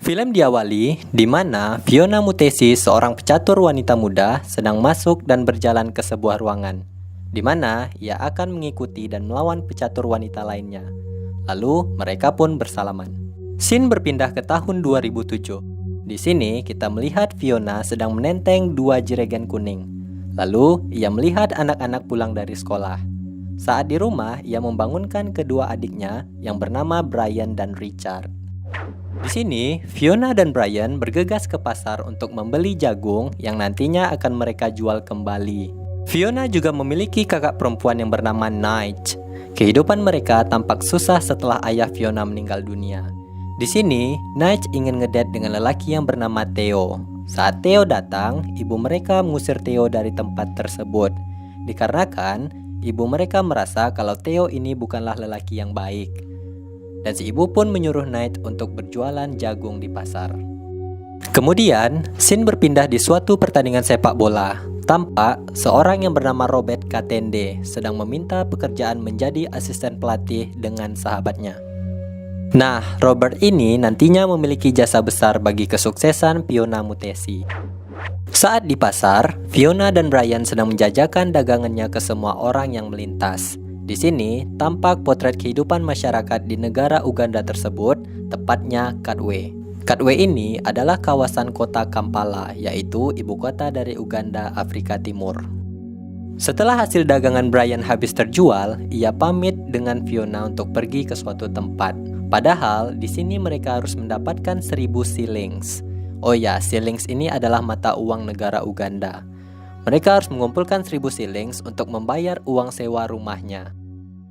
Film diawali di mana Fiona Mutesi, seorang pecatur wanita muda, sedang masuk dan berjalan ke sebuah ruangan, di mana ia akan mengikuti dan melawan pecatur wanita lainnya. Lalu mereka pun bersalaman. Scene berpindah ke tahun 2007. Di sini kita melihat Fiona sedang menenteng dua jerigen kuning. Lalu ia melihat anak-anak pulang dari sekolah. Saat di rumah, ia membangunkan kedua adiknya yang bernama Brian dan Richard. Di sini, Fiona dan Brian bergegas ke pasar untuk membeli jagung yang nantinya akan mereka jual kembali. Fiona juga memiliki kakak perempuan yang bernama Nige. Kehidupan mereka tampak susah setelah ayah Fiona meninggal dunia. Di sini, Nige ingin ngedate dengan lelaki yang bernama Theo. Saat Theo datang, ibu mereka mengusir Theo dari tempat tersebut. Dikarenakan, ibu mereka merasa kalau Theo ini bukanlah lelaki yang baik. Dan si ibu pun menyuruh Nige untuk berjualan jagung di pasar. Kemudian, scene berpindah di suatu pertandingan sepak bola. Tampak seorang yang bernama Robert Katende sedang meminta pekerjaan menjadi asisten pelatih dengan sahabatnya. Nah, Robert ini nantinya memiliki jasa besar bagi kesuksesan Fiona Mutesi. Saat di pasar, Fiona dan Brian sedang menjajakan dagangannya ke semua orang yang melintas. Di sini, tampak potret kehidupan masyarakat di negara Uganda tersebut, tepatnya Katwe. Katwe ini adalah kawasan kota Kampala, yaitu ibu kota dari Uganda, Afrika Timur. Setelah hasil dagangan Brian habis terjual, ia pamit dengan Fiona untuk pergi ke suatu tempat. Padahal, di sini mereka harus mendapatkan 1000 shillings. Oh ya, shillings ini adalah mata uang negara Uganda. Mereka harus mengumpulkan 1000 shillings untuk membayar uang sewa rumahnya.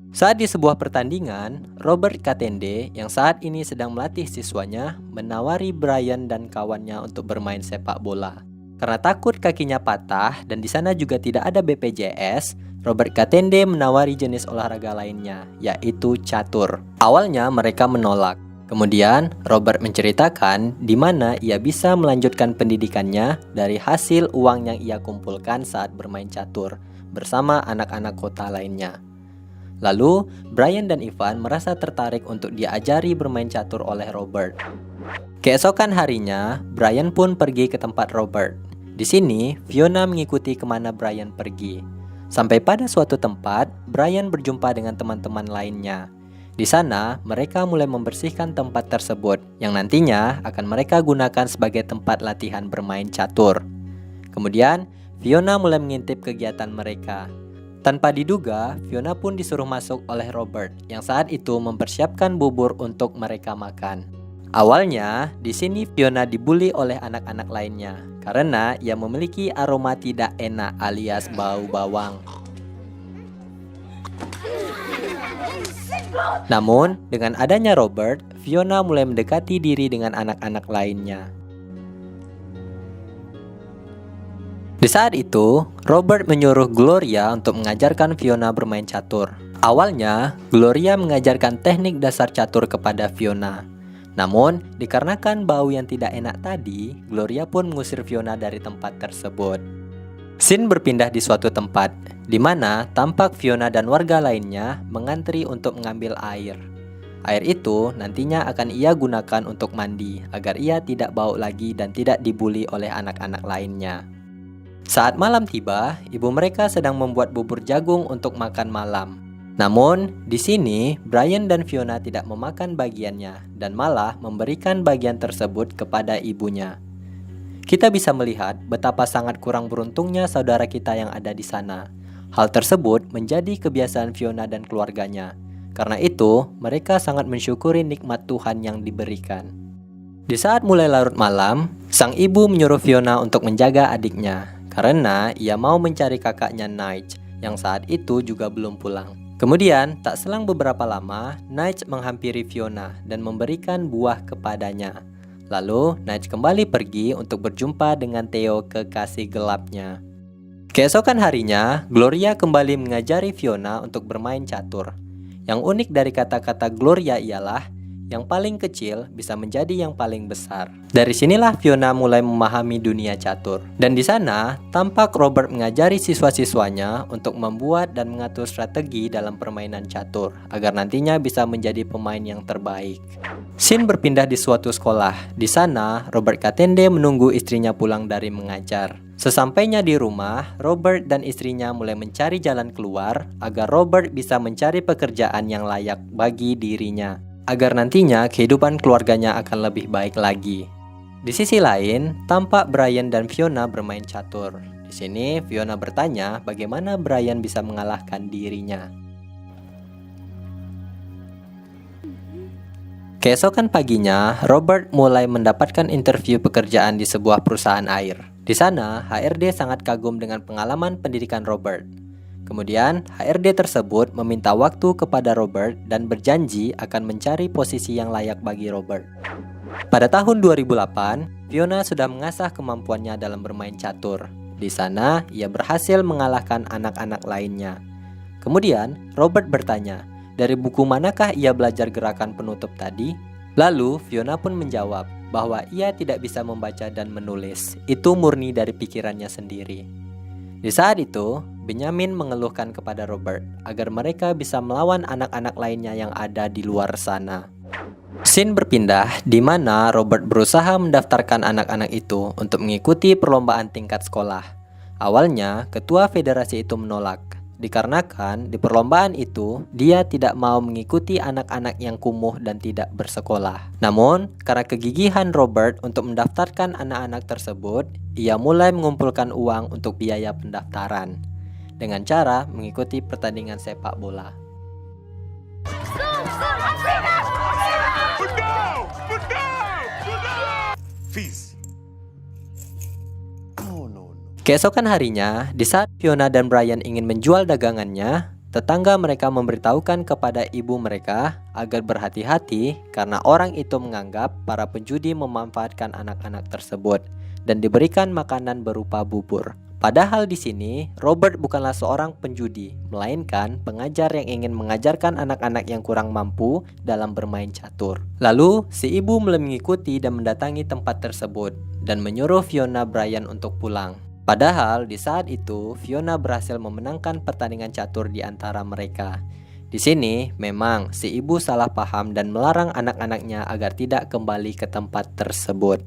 Saat di sebuah pertandingan, Robert Katende yang saat ini sedang melatih siswanya menawari Brian dan kawannya untuk bermain sepak bola. Karena takut kakinya patah dan di sana juga tidak ada BPJS, Robert Katende menawari jenis olahraga lainnya, yaitu catur. Awalnya mereka menolak. Kemudian, Robert menceritakan di mana ia bisa melanjutkan pendidikannya dari hasil uang yang ia kumpulkan saat bermain catur bersama anak-anak kota lainnya. Lalu, Brian dan Ivan merasa tertarik untuk diajari bermain catur oleh Robert. Keesokan harinya, Brian pun pergi ke tempat Robert. Di sini, Fiona mengikuti kemana Brian pergi. Sampai pada suatu tempat, Brian berjumpa dengan teman-teman lainnya. Di sana, mereka mulai membersihkan tempat tersebut yang nantinya akan mereka gunakan sebagai tempat latihan bermain catur. Kemudian, Fiona mulai mengintip kegiatan mereka. Tanpa diduga, Fiona pun disuruh masuk oleh Robert yang saat itu mempersiapkan bubur untuk mereka makan. Awalnya, di sini Fiona dibully oleh anak-anak lainnya karena ia memiliki aroma tidak enak alias bau bawang. Namun, dengan adanya Robert, Fiona mulai mendekati diri dengan anak-anak lainnya. Di saat itu, Robert menyuruh Gloria untuk mengajarkan Fiona bermain catur. Awalnya, Gloria mengajarkan teknik dasar catur kepada Fiona. Namun, dikarenakan bau yang tidak enak tadi, Gloria pun mengusir Fiona dari tempat tersebut. Scene berpindah di suatu tempat, di mana tampak Fiona dan warga lainnya mengantri untuk mengambil air. Air itu nantinya akan ia gunakan untuk mandi, agar ia tidak bau lagi dan tidak dibully oleh anak-anak lainnya. Saat malam tiba, ibu mereka sedang membuat bubur jagung untuk makan malam. Namun, di sini Brian dan Fiona tidak memakan bagiannya dan malah memberikan bagian tersebut kepada ibunya. Kita bisa melihat betapa sangat kurang beruntungnya saudara kita yang ada di sana. Hal tersebut menjadi kebiasaan Fiona dan keluarganya. Karena itu, mereka sangat mensyukuri nikmat Tuhan yang diberikan. Di saat mulai larut malam, sang ibu menyuruh Fiona untuk menjaga adiknya. Karena ia mau mencari kakaknya Nige yang saat itu juga belum pulang. Kemudian, tak selang beberapa lama, Nige menghampiri Fiona dan memberikan buah kepadanya. Lalu, Nige kembali pergi untuk berjumpa dengan Theo, kekasih gelapnya. Keesokan harinya, Gloria kembali mengajari Fiona untuk bermain catur. Yang unik dari kata-kata Gloria ialah yang paling kecil bisa menjadi yang paling besar. Dari sinilah Fiona mulai memahami dunia catur. Dan di sana, tampak Robert mengajari siswa-siswanya untuk membuat dan mengatur strategi dalam permainan catur, agar nantinya bisa menjadi pemain yang terbaik. Scene berpindah di suatu sekolah. Di sana, Robert Katende menunggu istrinya pulang dari mengajar. Sesampainya di rumah, Robert dan istrinya mulai mencari jalan keluar agar Robert bisa mencari pekerjaan yang layak bagi dirinya, agar nantinya kehidupan keluarganya akan lebih baik lagi. Di sisi lain, tampak Brian dan Fiona bermain catur. Di sini, Fiona bertanya bagaimana Brian bisa mengalahkan dirinya. Keesokan paginya, Robert mulai mendapatkan interview pekerjaan di sebuah perusahaan air. Di sana, HRD sangat kagum dengan pengalaman pendidikan Robert. Kemudian, HRD tersebut meminta waktu kepada Robert dan berjanji akan mencari posisi yang layak bagi Robert. Pada tahun 2008, Fiona sudah mengasah kemampuannya dalam bermain catur. Di sana, ia berhasil mengalahkan anak-anak lainnya. Kemudian, Robert bertanya, dari buku manakah ia belajar gerakan penutup tadi? Lalu, Fiona pun menjawab bahwa ia tidak bisa membaca dan menulis. Itu murni dari pikirannya sendiri. Di saat itu, Benjamin mengeluhkan kepada Robert agar mereka bisa melawan anak-anak lainnya yang ada di luar sana. Scene berpindah di mana Robert berusaha mendaftarkan anak-anak itu untuk mengikuti perlombaan tingkat sekolah. Awalnya, ketua federasi itu menolak, dikarenakan di perlombaan itu dia tidak mau mengikuti anak-anak yang kumuh dan tidak bersekolah. Namun, karena kegigihan Robert untuk mendaftarkan anak-anak tersebut, ia mulai mengumpulkan uang untuk biaya pendaftaran dengan cara mengikuti pertandingan sepak bola. Keesokan harinya, di saat Fiona dan Brian ingin menjual dagangannya, tetangga mereka memberitahukan kepada ibu mereka agar berhati-hati karena orang itu menganggap para penjudi memanfaatkan anak-anak tersebut dan diberikan makanan berupa bubur. Padahal di sini, Robert bukanlah seorang penjudi, melainkan pengajar yang ingin mengajarkan anak-anak yang kurang mampu dalam bermain catur. Lalu, si ibu mulai mengikuti dan mendatangi tempat tersebut dan menyuruh Fiona Brian untuk pulang. Padahal di saat itu Fiona berhasil memenangkan pertandingan catur di antara mereka. Di sini memang si ibu salah paham dan melarang anak-anaknya agar tidak kembali ke tempat tersebut.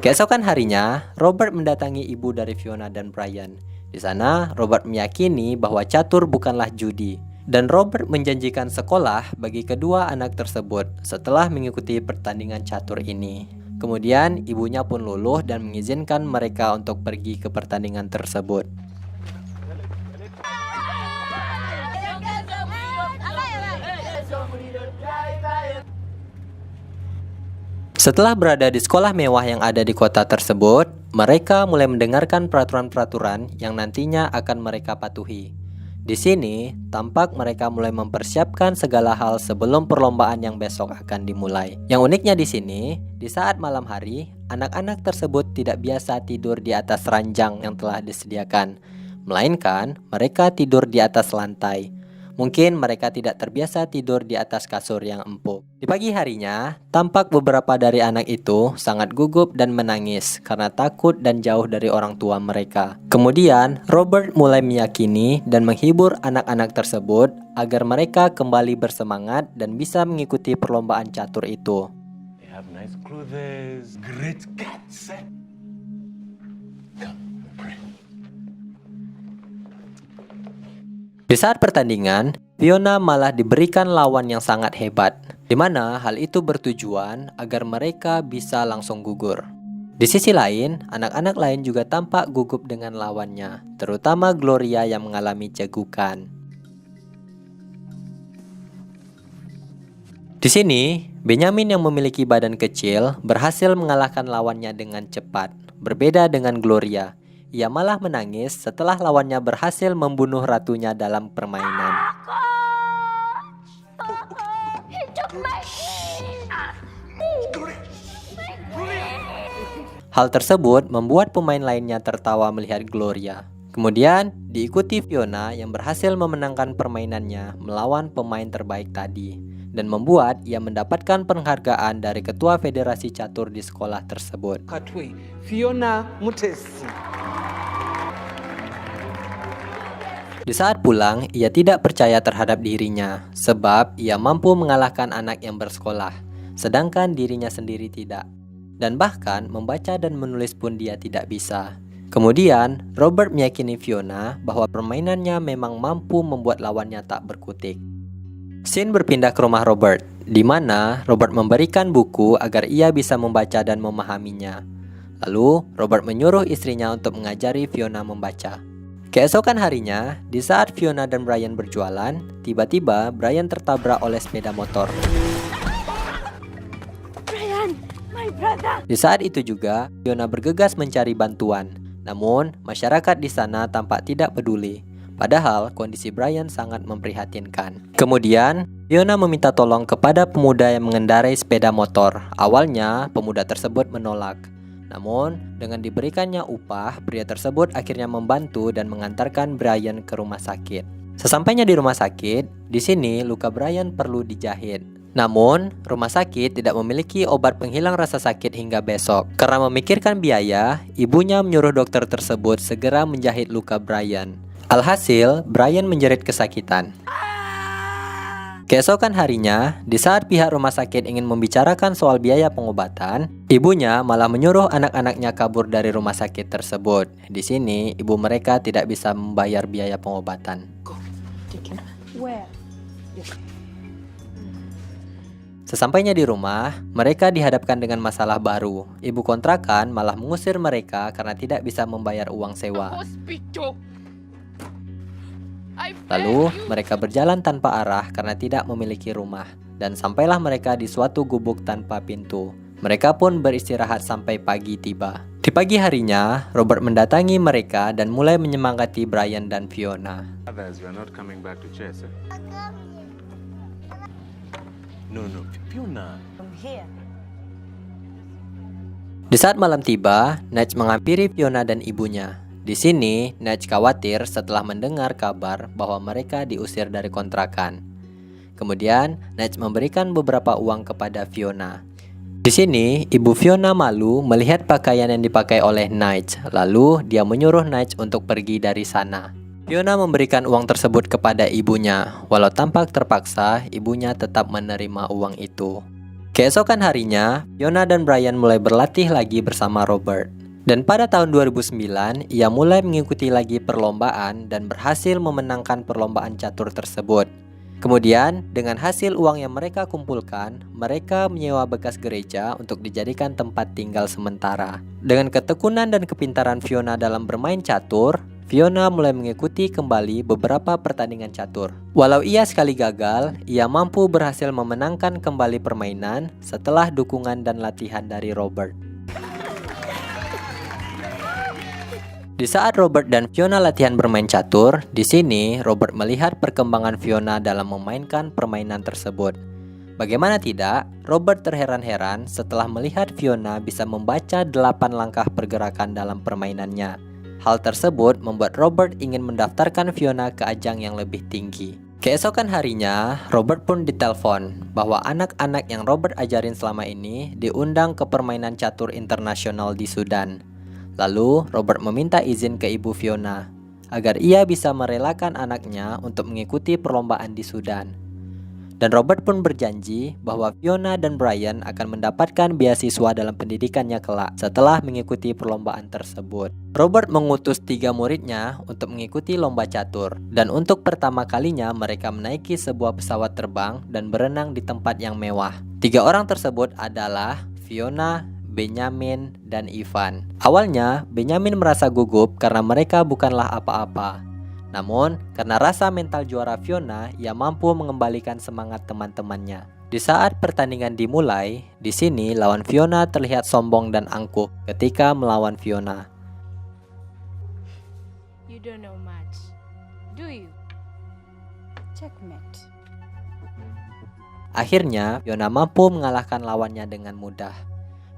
Keesokan harinya, Robert mendatangi ibu dari Fiona dan Brian. Di sana, Robert meyakini bahwa catur bukanlah judi. Dan Robert menjanjikan sekolah bagi kedua anak tersebut setelah mengikuti pertandingan catur ini. Kemudian ibunya pun luluh dan mengizinkan mereka untuk pergi ke pertandingan tersebut. Setelah berada di sekolah mewah yang ada di kota tersebut, mereka mulai mendengarkan peraturan-peraturan yang nantinya akan mereka patuhi. Di sini, tampak mereka mulai mempersiapkan segala hal sebelum perlombaan yang besok akan dimulai. Yang uniknya di sini, di saat malam hari, anak-anak tersebut tidak biasa tidur di atas ranjang yang telah disediakan, melainkan mereka tidur di atas lantai. Mungkin mereka tidak terbiasa tidur di atas kasur yang empuk. Di pagi harinya, tampak beberapa dari anak itu sangat gugup dan menangis karena takut dan jauh dari orang tua mereka. Kemudian, Robert mulai meyakini dan menghibur anak-anak tersebut agar mereka kembali bersemangat dan bisa mengikuti perlombaan catur itu. They have nice clothes, great cats. Come, pray. Di saat pertandingan, Fiona malah diberikan lawan yang sangat hebat, di mana hal itu bertujuan agar mereka bisa langsung gugur. Di sisi lain, anak-anak lain juga tampak gugup dengan lawannya, terutama Gloria yang mengalami cegukan. Di sini, Benjamin yang memiliki badan kecil berhasil mengalahkan lawannya dengan cepat. Berbeda dengan Gloria, ia malah menangis setelah lawannya berhasil membunuh ratunya dalam permainan. Hal tersebut membuat pemain lainnya tertawa melihat Gloria. Kemudian diikuti Fiona yang berhasil memenangkan permainannya melawan pemain terbaik tadi. dan membuat ia mendapatkan penghargaan dari ketua federasi catur di sekolah tersebut. Katwe, Fiona Mutesi. Di saat pulang, ia tidak percaya terhadap dirinya sebab ia mampu mengalahkan anak yang bersekolah, sedangkan dirinya sendiri tidak. Dan bahkan membaca dan menulis pun dia tidak bisa. Kemudian, Robert meyakini Fiona bahwa permainannya memang mampu membuat lawannya tak berkutik. Scene berpindah ke rumah Robert, di mana Robert memberikan buku agar ia bisa membaca dan memahaminya. Lalu, Robert menyuruh istrinya untuk mengajari Fiona membaca. Keesokan harinya, di saat Fiona dan Brian berjualan, tiba-tiba Brian tertabrak oleh sepeda motor. Brian, my brother. Di saat itu juga, Fiona bergegas mencari bantuan. Namun, masyarakat di sana tampak tidak peduli. Padahal, kondisi Brian sangat memprihatinkan. Kemudian, Fiona meminta tolong kepada pemuda yang mengendarai sepeda motor. Awalnya, pemuda tersebut menolak. Namun, dengan diberikannya upah, pria tersebut akhirnya membantu dan mengantarkan Brian ke rumah sakit. Sesampainya di rumah sakit, di sini luka Brian perlu dijahit. Namun, rumah sakit tidak memiliki obat penghilang rasa sakit hingga besok. Karena memikirkan biaya, ibunya menyuruh dokter tersebut segera menjahit luka Brian. Alhasil, Brian menjerit kesakitan. Keesokan harinya, di saat pihak rumah sakit ingin membicarakan soal biaya pengobatan, ibunya malah menyuruh anak-anaknya kabur dari rumah sakit tersebut. Di sini, ibu mereka tidak bisa membayar biaya pengobatan. Where? Sesampainya di rumah, mereka dihadapkan dengan masalah baru. Ibu kontrakan malah mengusir mereka karena tidak bisa membayar uang sewa. Lalu, mereka berjalan tanpa arah karena tidak memiliki rumah. Dan sampailah mereka di suatu gubuk tanpa pintu. Mereka pun beristirahat sampai pagi tiba. Di pagi harinya, Robert mendatangi mereka dan mulai menyemangati Brian dan Fiona. Others were not coming back to church. No, Fiona. From here. Di saat malam tiba, Nudge menghampiri Fiona dan ibunya. Di sini, Nudge khawatir setelah mendengar kabar bahwa mereka diusir dari kontrakan. Kemudian, Nudge memberikan beberapa uang kepada Fiona. Di sini, ibu Fiona malu melihat pakaian yang dipakai oleh Nudge. Lalu, dia menyuruh Nudge untuk pergi dari sana. Fiona memberikan uang tersebut kepada ibunya. Walau tampak terpaksa, ibunya tetap menerima uang itu. Keesokan harinya, Fiona dan Brian mulai berlatih lagi bersama Robert. Dan pada tahun 2009, ia mulai mengikuti lagi perlombaan dan berhasil memenangkan perlombaan catur tersebut. Kemudian, dengan hasil uang yang mereka kumpulkan, mereka menyewa bekas gereja untuk dijadikan tempat tinggal sementara. Dengan ketekunan dan kepintaran Fiona dalam bermain catur, Fiona mulai mengikuti kembali beberapa pertandingan catur. Walau ia sekali gagal, ia mampu berhasil memenangkan kembali permainan setelah dukungan dan latihan dari Robert. Di saat Robert dan Fiona latihan bermain catur, di sini Robert melihat perkembangan Fiona dalam memainkan permainan tersebut. Bagaimana tidak, Robert terheran-heran setelah melihat Fiona bisa membaca 8 langkah pergerakan dalam permainannya. Hal tersebut membuat Robert ingin mendaftarkan Fiona ke ajang yang lebih tinggi. Keesokan harinya, Robert pun ditelepon bahwa anak-anak yang Robert ajarin selama ini diundang ke permainan catur internasional di Sudan. Lalu, Robert meminta izin ke ibu Fiona agar ia bisa merelakan anaknya untuk mengikuti perlombaan di Sudan. Dan Robert pun berjanji bahwa Fiona dan Brian akan mendapatkan beasiswa dalam pendidikannya kelak setelah mengikuti perlombaan tersebut. Robert mengutus 3 muridnya untuk mengikuti lomba catur. Dan untuk pertama kalinya mereka menaiki sebuah pesawat terbang dan berenang di tempat yang mewah. 3 orang tersebut adalah Fiona, Benjamin, dan Ivan. Awalnya, Benjamin merasa gugup karena mereka bukanlah apa-apa. Namun, karena rasa mental juara Fiona, ia mampu mengembalikan semangat teman-temannya. Di saat pertandingan dimulai, di sini lawan Fiona terlihat sombong dan angkuh ketika melawan Fiona. You don't know much, do you? Checkmate. Akhirnya, Fiona mampu mengalahkan lawannya dengan mudah.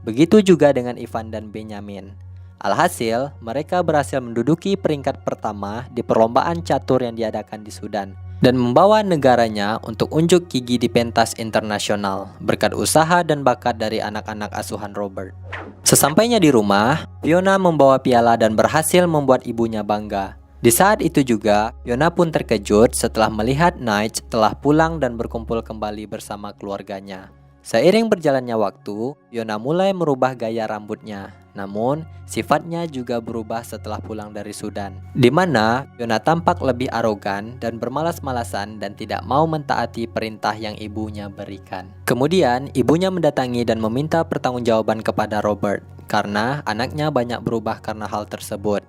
Begitu juga dengan Ivan dan Benjamin. Alhasil, mereka berhasil menduduki peringkat pertama di perlombaan catur yang diadakan di Sudan dan membawa negaranya untuk unjuk gigi di pentas internasional berkat usaha dan bakat dari anak-anak asuhan Robert. Sesampainya di rumah, Fiona membawa piala dan berhasil membuat ibunya bangga. Di saat itu juga, Fiona pun terkejut setelah melihat Nige telah pulang dan berkumpul kembali bersama keluarganya. Seiring berjalannya waktu, Fiona mulai merubah gaya rambutnya. Namun, sifatnya juga berubah setelah pulang dari Sudan, di mana Fiona tampak lebih arogan dan bermalas-malasan dan tidak mau mentaati perintah yang ibunya berikan. Kemudian, ibunya mendatangi dan meminta pertanggungjawaban kepada Robert, karena anaknya banyak berubah karena hal tersebut.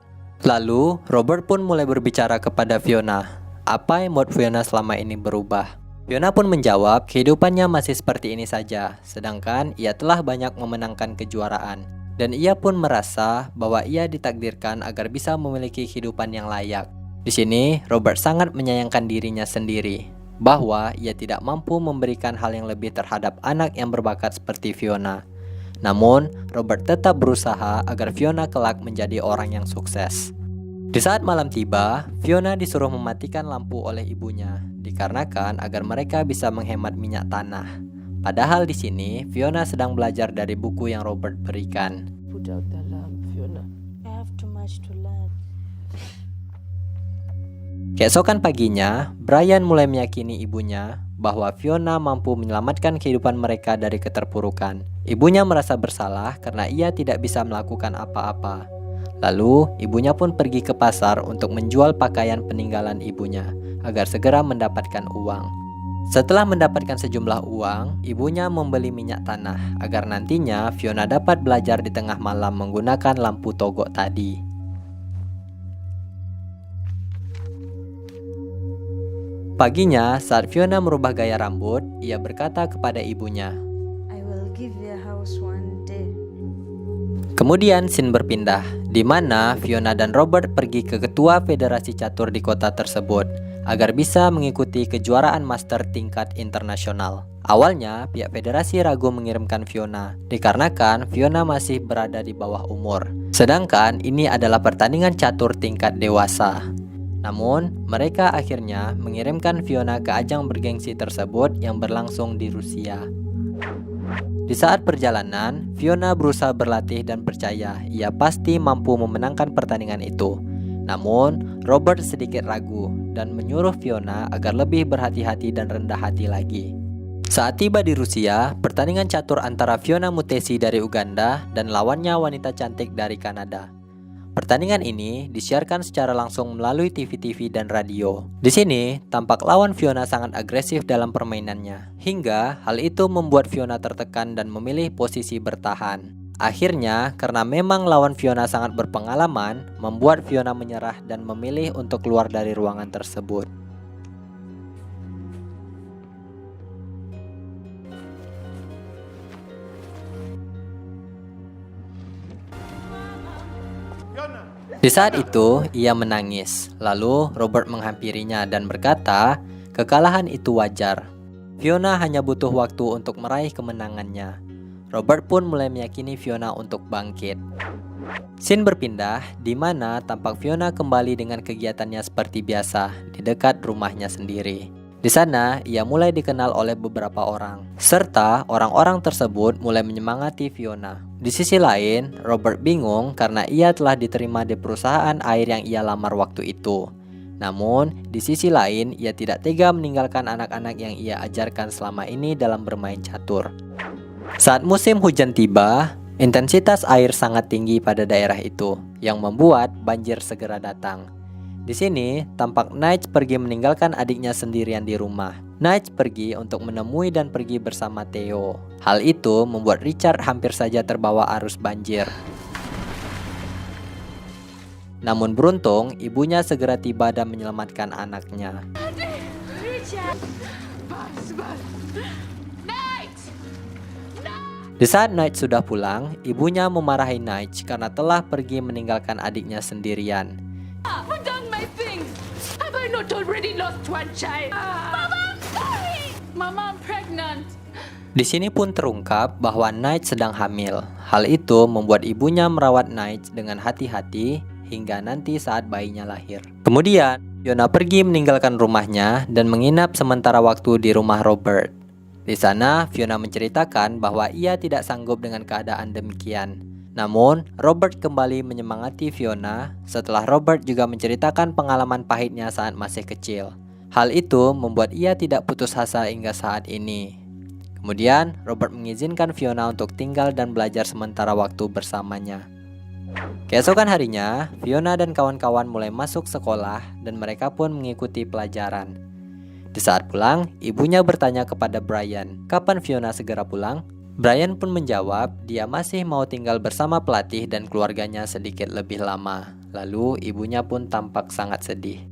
Lalu, Robert pun mulai berbicara kepada Fiona, apa yang membuat Fiona selama ini berubah. Fiona pun menjawab kehidupannya masih seperti ini saja, sedangkan ia telah banyak memenangkan kejuaraan. Dan ia pun merasa bahwa ia ditakdirkan agar bisa memiliki kehidupan yang layak. Di sini, Robert sangat menyayangkan dirinya sendiri, bahwa ia tidak mampu memberikan hal yang lebih terhadap anak yang berbakat seperti Fiona. Namun, Robert tetap berusaha agar Fiona kelak menjadi orang yang sukses. Di saat malam tiba, Fiona disuruh mematikan lampu oleh ibunya, dikarenakan agar mereka bisa menghemat minyak tanah. Padahal di sini, Fiona sedang belajar dari buku yang Robert berikan. Put out the lamp, Fiona. I have too much to learn. Keesokan paginya, Brian mulai meyakini ibunya bahwa Fiona mampu menyelamatkan kehidupan mereka dari keterpurukan. Ibunya merasa bersalah karena ia tidak bisa melakukan apa-apa. Lalu, ibunya pun pergi ke pasar untuk menjual pakaian peninggalan ibunya agar segera mendapatkan uang. Setelah mendapatkan sejumlah uang, ibunya membeli minyak tanah agar nantinya Fiona dapat belajar di tengah malam menggunakan lampu togok tadi. Paginya, saat Fiona merubah gaya rambut, ia berkata kepada ibunya, I will give you a house one day. Kemudian scene berpindah, di mana Fiona dan Robert pergi ke ketua federasi catur di kota tersebut agar bisa mengikuti kejuaraan master tingkat internasional. Awalnya, pihak federasi ragu mengirimkan Fiona, dikarenakan Fiona masih berada di bawah umur. Sedangkan ini adalah pertandingan catur tingkat dewasa. Namun, mereka akhirnya mengirimkan Fiona ke ajang bergengsi tersebut yang berlangsung di Rusia. Di saat perjalanan, Fiona berusaha berlatih dan percaya ia pasti mampu memenangkan pertandingan itu. Namun, Robert sedikit ragu dan menyuruh Fiona agar lebih berhati-hati dan rendah hati lagi. Saat tiba di Rusia, pertandingan catur antara Fiona Mutesi dari Uganda dan lawannya wanita cantik dari Kanada. Pertandingan ini disiarkan secara langsung melalui TV-TV dan radio. Di sini, tampak lawan Fiona sangat agresif dalam permainannya, hingga hal itu membuat Fiona tertekan dan memilih posisi bertahan. Akhirnya, karena memang lawan Fiona sangat berpengalaman, membuat Fiona menyerah dan memilih untuk keluar dari ruangan tersebut. Di saat itu, ia menangis. Lalu, Robert menghampirinya dan berkata, kekalahan itu wajar. Fiona hanya butuh waktu untuk meraih kemenangannya. Robert pun mulai meyakini Fiona untuk bangkit. Scene berpindah, di mana tampak Fiona kembali dengan kegiatannya seperti biasa di dekat rumahnya sendiri. Di sana, ia mulai dikenal oleh beberapa orang, serta orang-orang tersebut mulai menyemangati Fiona. Di sisi lain, Robert bingung karena ia telah diterima di perusahaan air yang ia lamar waktu itu. Namun, di sisi lain, ia tidak tega meninggalkan anak-anak yang ia ajarkan selama ini dalam bermain catur. Saat musim hujan tiba, intensitas air sangat tinggi pada daerah itu, yang membuat banjir segera datang. Di sini, tampak Nige pergi meninggalkan adiknya sendirian di rumah. Nige pergi untuk menemui dan pergi bersama Theo. Hal itu membuat Richard hampir saja terbawa arus banjir. Namun beruntung, ibunya segera tiba dan menyelamatkan anaknya. Richard! Di saat Nige sudah pulang, ibunya memarahi Nige karena telah pergi meninggalkan adiknya sendirian. Put down my things! Have I not already lost one child? Mama, I'm sorry! Mama, I'm pregnant. Di sini pun terungkap bahwa Night sedang hamil. Hal itu membuat ibunya merawat Night dengan hati-hati hingga nanti saat bayinya lahir. Kemudian, Fiona pergi meninggalkan rumahnya dan menginap sementara waktu di rumah Robert. Di sana, Fiona menceritakan bahwa ia tidak sanggup dengan keadaan demikian. Namun, Robert kembali menyemangati Fiona setelah Robert juga menceritakan pengalaman pahitnya saat masih kecil. Hal itu membuat ia tidak putus asa hingga saat ini. Kemudian, Robert mengizinkan Fiona untuk tinggal dan belajar sementara waktu bersamanya. Keesokan harinya, Fiona dan kawan-kawan mulai masuk sekolah dan mereka pun mengikuti pelajaran. Di saat pulang, ibunya bertanya kepada Brian, kapan Fiona segera pulang? Brian pun menjawab, dia masih mau tinggal bersama pelatih dan keluarganya sedikit lebih lama. Lalu, ibunya pun tampak sangat sedih.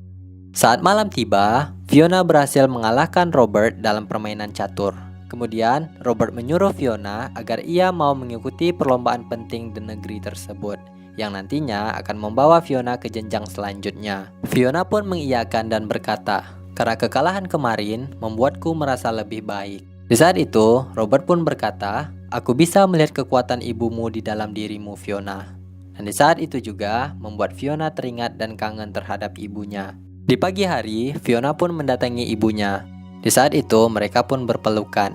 Saat malam tiba, Fiona berhasil mengalahkan Robert dalam permainan catur. Kemudian, Robert menyuruh Fiona agar ia mau mengikuti perlombaan penting di negeri tersebut, yang nantinya akan membawa Fiona ke jenjang selanjutnya. Fiona pun mengiyakan dan berkata, "Karena kekalahan kemarin membuatku merasa lebih baik." Di saat itu, Robert pun berkata, "Aku bisa melihat kekuatan ibumu di dalam dirimu, Fiona." Dan di saat itu juga membuat Fiona teringat dan kangen terhadap ibunya. Di pagi hari, Fiona pun mendatangi ibunya. Di saat itu, mereka pun berpelukan.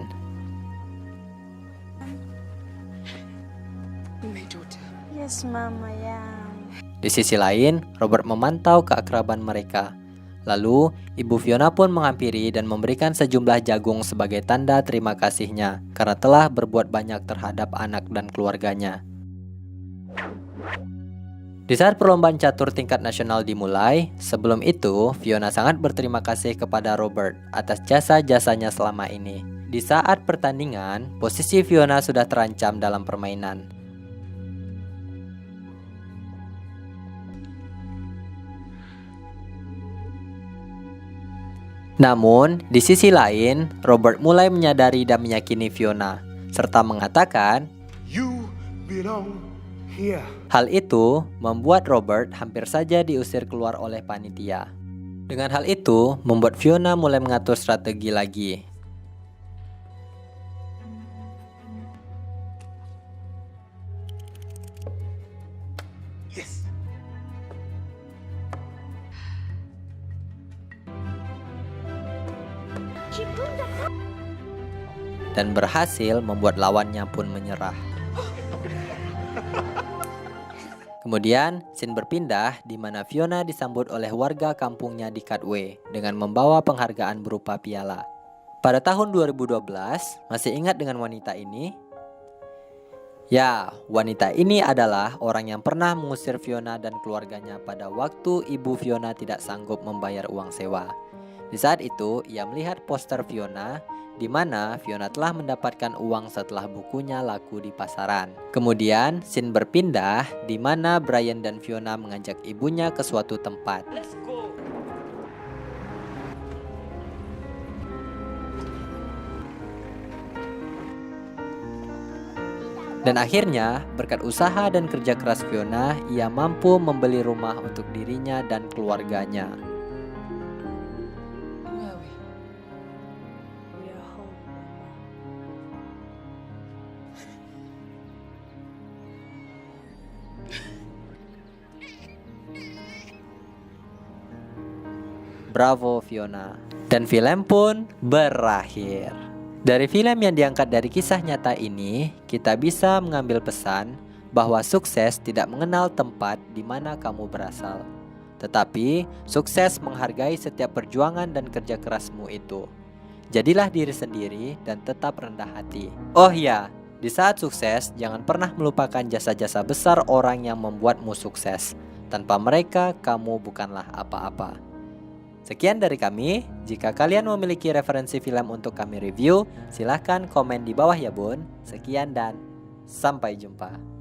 My daughter. Yes, Mom, I am. Di sisi lain, Robert memantau keakraban mereka. Lalu, ibu Fiona pun menghampiri dan memberikan sejumlah jagung sebagai tanda terima kasihnya karena telah berbuat banyak terhadap anak dan keluarganya. Di saat perlombaan catur tingkat nasional dimulai, sebelum itu, Fiona sangat berterima kasih kepada Robert atas jasa-jasanya selama ini. Di saat pertandingan, posisi Fiona sudah terancam dalam permainan. Namun, di sisi lain, Robert mulai menyadari dan meyakini Fiona, serta mengatakan, You belong here. hal itu membuat Robert hampir saja diusir keluar oleh panitia. Dengan hal itu, membuat Fiona mulai mengatur strategi lagi. Yes. Dan berhasil membuat lawannya pun menyerah. Kemudian, scene berpindah di mana Fiona disambut oleh warga kampungnya di Katwe dengan membawa penghargaan berupa piala. Pada tahun 2012, masih ingat dengan wanita ini? Ya, wanita ini adalah orang yang pernah mengusir Fiona dan keluarganya pada waktu ibu Fiona tidak sanggup membayar uang sewa. Di saat itu, ia melihat poster Fiona di mana Fiona telah mendapatkan uang setelah bukunya laku di pasaran. Kemudian, scene berpindah di mana Brian dan Fiona mengajak ibunya ke suatu tempat. Let's go. Dan akhirnya, berkat usaha dan kerja keras Fiona, ia mampu membeli rumah untuk dirinya dan keluarganya. Where are we? We are home. Bravo Fiona. Dan film pun berakhir. Dari film yang diangkat dari kisah nyata ini, kita bisa mengambil pesan bahwa sukses tidak mengenal tempat di mana kamu berasal. Tetapi, sukses menghargai setiap perjuangan dan kerja kerasmu itu. Jadilah diri sendiri dan tetap rendah hati. Oh iya, di saat sukses, jangan pernah melupakan jasa-jasa besar orang yang membuatmu sukses. Tanpa mereka, kamu bukanlah apa-apa. Sekian dari kami. Jika kalian memiliki referensi film untuk kami review, silahkan komen di bawah ya bun. Sekian dan sampai jumpa.